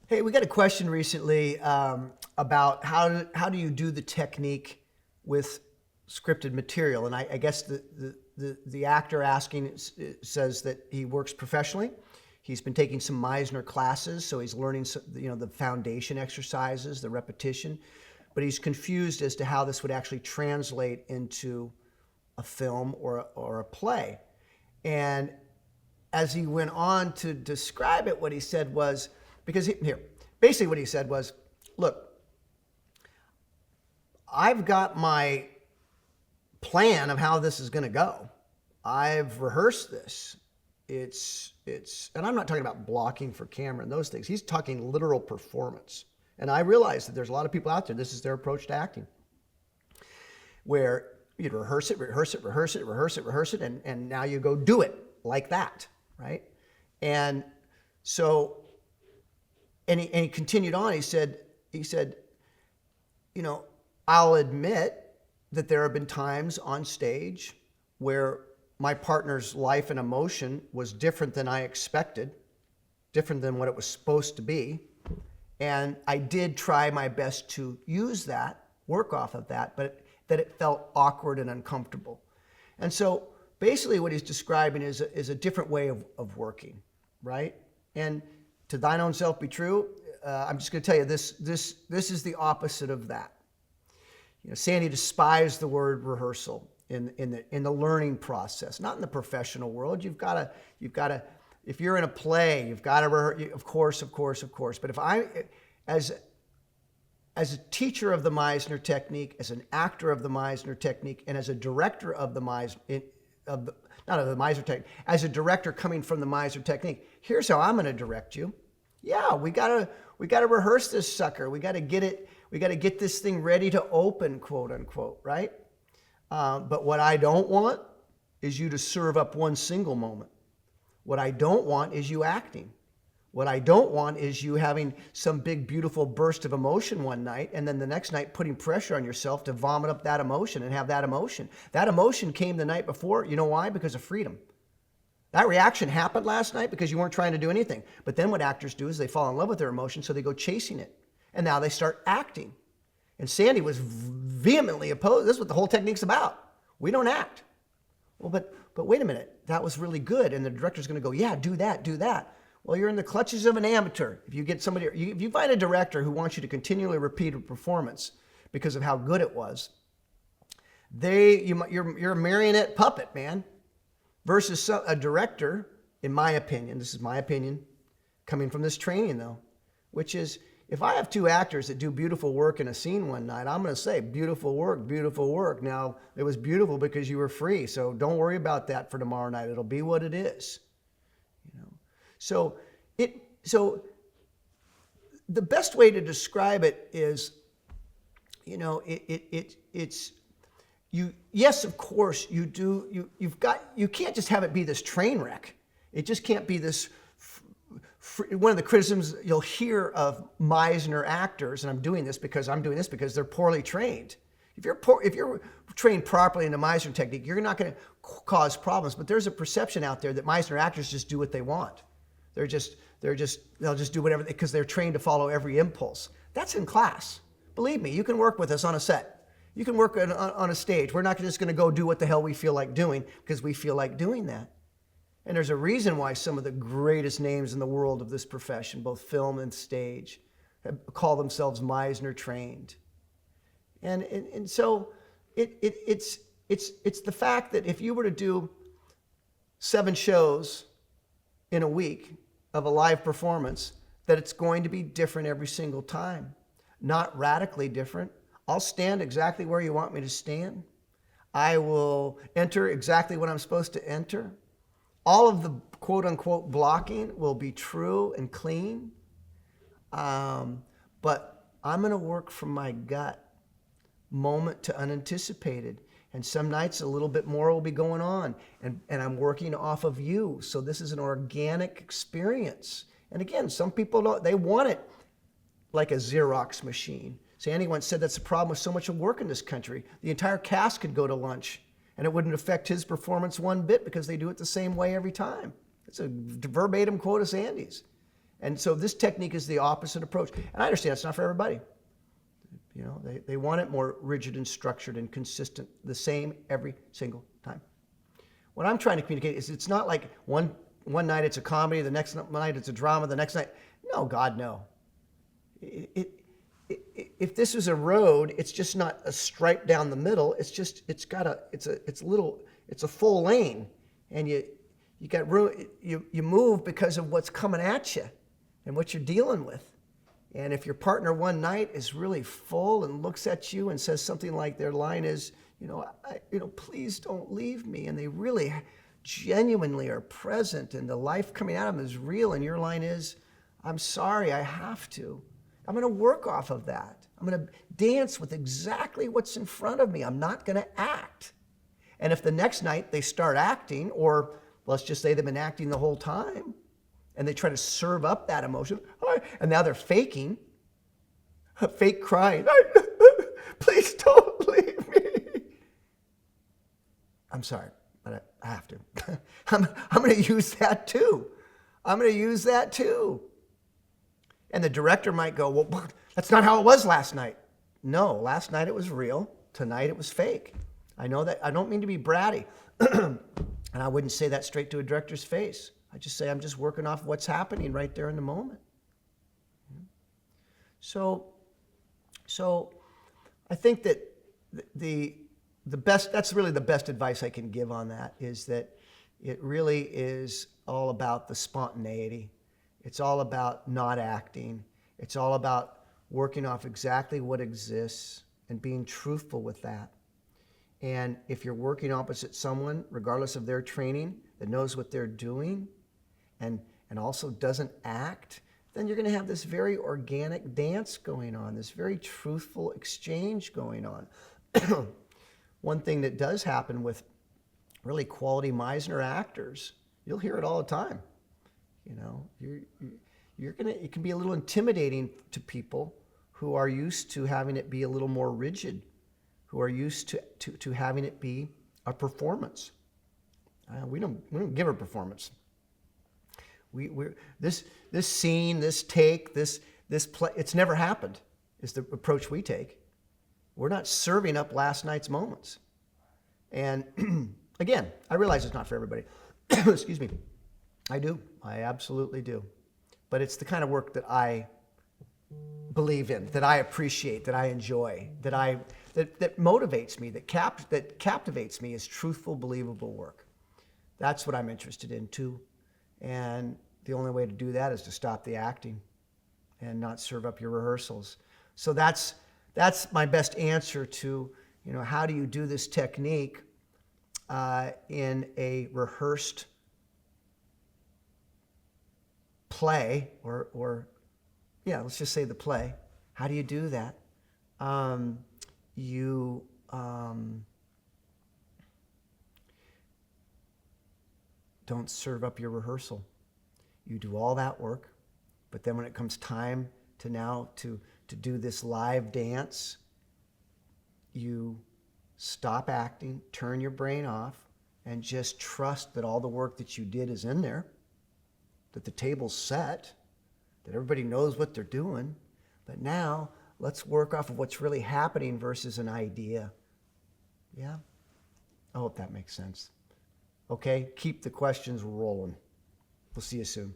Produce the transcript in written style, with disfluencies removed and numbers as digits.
Hey, we got a question recently about how do you do the technique with scripted material, and I guess the actor asking says that he works professionally. He's been taking some Meisner classes, so he's learning the foundation exercises, the repetition, but he's confused as to how this would actually translate into a film or a play. And as he went on to describe it, what he said was, basically what he said was, look, I've got my plan of how this is going to go. I've rehearsed this. And I'm not talking about blocking for camera and those things. He's talking literal performance. And I realize that there's a lot of people out there, this is their approach to acting, where you rehearse it, and now you go do it like that, right? And so, and he continued on. He said, I'll admit that there have been times on stage where my partner's life and emotion was different than I expected, different than what it was supposed to be. And I did try my best to use that, work off of that, but that it felt awkward and uncomfortable. And so basically what he's describing is a different way of working, right? And to thine own self be true, I'm just going to tell you this is the opposite of that. Sandy despised the word rehearsal in the learning process, not in the professional world. You've got to, if you're in a play, you've got to rehearse, of course. But if as a teacher of the Meisner technique, as an actor of the Meisner technique, and as a director of the Meisner technique, as a director coming from the Meisner technique, here's how I'm going to direct you. Yeah, we gotta rehearse this sucker. We gotta get this thing ready to open, quote unquote, right? But what I don't want is you to serve up one single moment. What I don't want is you acting. What I don't want is you having some big, beautiful burst of emotion one night, and then the next night putting pressure on yourself to vomit up that emotion and have that emotion. That emotion came the night before. You know why? Because of freedom. That reaction happened last night because you weren't trying to do anything. But then what actors do is they fall in love with their emotion, so they go chasing it. And now they start acting. And Sandy was vehemently opposed. This is what the whole technique's about. We don't act. Well, but wait a minute. That was really good. And the director's going to go, yeah, do that. Well, you're in the clutches of an amateur. If you find a director who wants you to continually repeat a performance because of how good it was, you're a marionette puppet, man. Versus a director, in my opinion, this is my opinion, coming from this training though, which is, if I have two actors that do beautiful work in a scene one night, I'm going to say, beautiful work. Now, it was beautiful because you were free, so don't worry about that for tomorrow night. It'll be what it is. So the best way to describe it is, it's yes, of course, you can't just have it be this train wreck. It just can't be this. One of the criticisms you'll hear of Meisner actors, and I'm doing this because they're poorly trained. If you're trained properly in the Meisner technique, you're not going to cause problems. But there's a perception out there that Meisner actors just do what they want. They'll just do whatever because they're trained to follow every impulse. That's in class. Believe me, you can work with us on a set. You can work on a stage. We're not just going to go do what the hell we feel like doing because we feel like doing that. And there's a reason why some of the greatest names in the world of this profession, both film and stage, call themselves Meisner trained. And so it's the fact that if you were to do 7 shows in a week of a live performance, that it's going to be different every single time. Not radically different. I'll stand exactly where you want me to stand. I will enter exactly what I'm supposed to enter. All of the quote-unquote blocking will be true and clean. But I'm going to work from my gut, moment to unanticipated. And some nights a little bit more will be going on. And I'm working off of you. So this is an organic experience. And again, some people they want it like a Xerox machine. Sandy once said that's the problem with so much work in this country. The entire cast could go to lunch and it wouldn't affect his performance one bit because they do it the same way every time. It's a verbatim quote of Sandy's. And so this technique is the opposite approach. And I understand it's not for everybody. They want it more rigid and structured and consistent, the same every single time. What I'm trying to communicate is it's not like one night it's a comedy, the next night it's a drama, the next night. No, God, no. If this was a road, it's just not a stripe down the middle. It's a full lane, and you got room. You move because of what's coming at you and what you're dealing with. And if your partner one night is really full and looks at you and says something like their line is, please don't leave me, and they really genuinely are present and the life coming at them is real, and your line is, I'm sorry, I have to. I'm going to work off of that. I'm going to dance with exactly what's in front of me. I'm not going to act. And if the next night they start acting, or let's just say they've been acting the whole time, and they try to serve up that emotion, and now they're faking, fake crying, please don't leave me. I'm sorry, but I have to. I'm going to use that too. And the director might go, well, that's not how it was last night. No, last night it was real. Tonight it was fake. I know that. I don't mean to be bratty. And I wouldn't say that straight to a director's face. I just say I'm just working off what's happening right there in the moment. So I think that the best, that's really the best advice I can give on that, is that it really is all about the spontaneity. It's all about not acting. It's all about working off exactly what exists and being truthful with that. And if you're working opposite someone, regardless of their training, that knows what they're doing and also doesn't act, then you're going to have this very organic dance going on, this very truthful exchange going on. One thing that does happen with really quality Meisner actors, you'll hear it all the time. It can be a little intimidating to people who are used to having it be a little more rigid, who are used to having it be a performance. We don't give a performance. This scene, this take, this play, it's never happened, is the approach we take. We're not serving up last night's moments. And again, I realize it's not for everybody. Excuse me. I do. I absolutely do. But it's the kind of work that I believe in, that I appreciate, that I enjoy, that motivates me, that captivates me, is truthful, believable work. That's what I'm interested in too. And the only way to do that is to stop the acting and not serve up your rehearsals. So that's my best answer to, how do you do this technique in a rehearsed play, or let's just say the play. How do you do that? You don't serve up your rehearsal. You do all that work, but then when it comes time to do this live dance, you stop acting, turn your brain off, and just trust that all the work that you did is in there, that the table's set, that everybody knows what they're doing. But now let's work off of what's really happening versus an idea. Yeah? I hope that makes sense. Okay, keep the questions rolling. We'll see you soon.